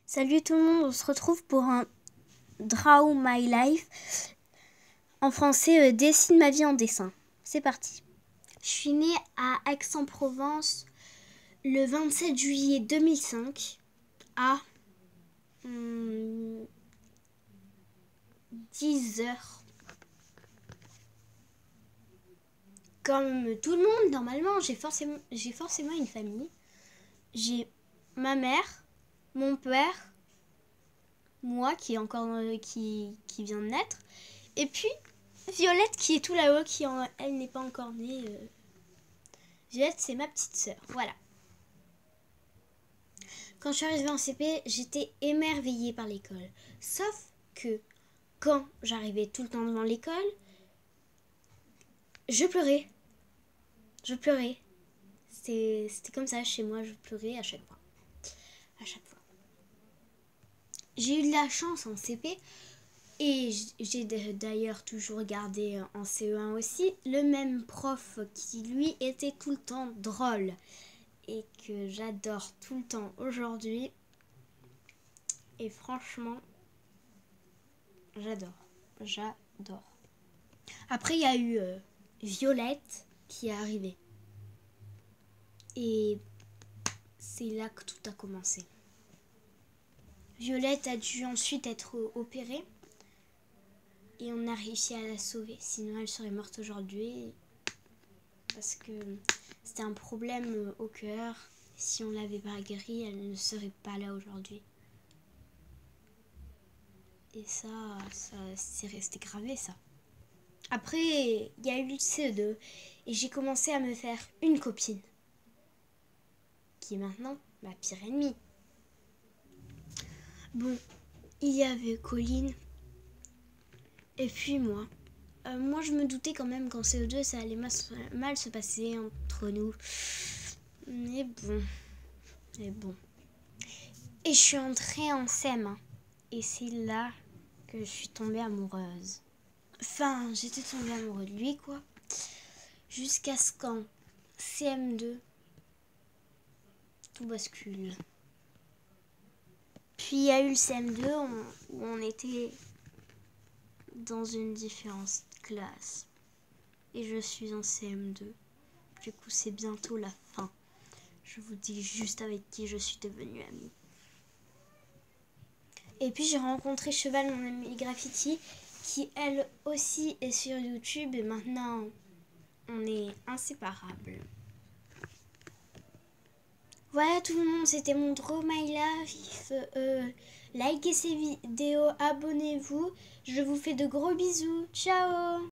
Salut tout le monde, on se retrouve pour un Draw My Life. En français, dessine ma vie en dessin. C'est parti. Je suis née à Aix-en-Provence le 27 juillet 2005 à 10 heures. Comme tout le monde, normalement, j'ai forcément une famille. J'ai ma mère, mon père, moi qui est encore qui vient de naître, et puis Violette qui est tout là-haut, elle n'est pas encore née. Violette, c'est ma petite sœur, voilà. Quand je suis arrivée en CP, j'étais émerveillée par l'école. Sauf que quand j'arrivais tout le temps devant l'école, je pleurais. C'était comme ça chez moi, je pleurais à chaque fois. J'ai eu de la chance en CP. Et j'ai d'ailleurs toujours gardé en CE1 aussi le même prof qui lui était tout le temps drôle et que j'adore tout le temps aujourd'hui. Et franchement, j'adore. Après, il y a eu Violette qui est arrivée. Et c'est là que tout a commencé. Violette a dû ensuite être opérée. Et on a réussi à la sauver. Sinon, elle serait morte aujourd'hui. Parce que c'était un problème au cœur. Si on l'avait pas guérie, elle ne serait pas là aujourd'hui. Et ça c'est resté gravé, ça. Après, il y a eu le CE2. Et j'ai commencé à me faire une copine. Qui est maintenant ma pire ennemie. Bon, il y avait Colline. Et puis moi. Moi, je me doutais quand même qu'en CE2, ça allait mal se passer entre nous. Mais bon. Et je suis entrée en CM1. Et c'est là que je suis tombée amoureuse. Enfin, j'étais tombée amoureuse de lui, quoi. Jusqu'à ce qu'en CM2, tout bascule. Puis il y a eu le CM2 où on était dans une différente classe. Et je suis en CM2. Du coup, c'est bientôt la fin. Je vous dis juste avec qui je suis devenue amie. Et puis j'ai rencontré Cheval, mon ami graffiti, qui elle aussi est sur YouTube. Et maintenant, on est inséparables. Voilà tout le monde, c'était mon Draw My Life. Likez ces vidéos, abonnez-vous. Je vous fais de gros bisous. Ciao!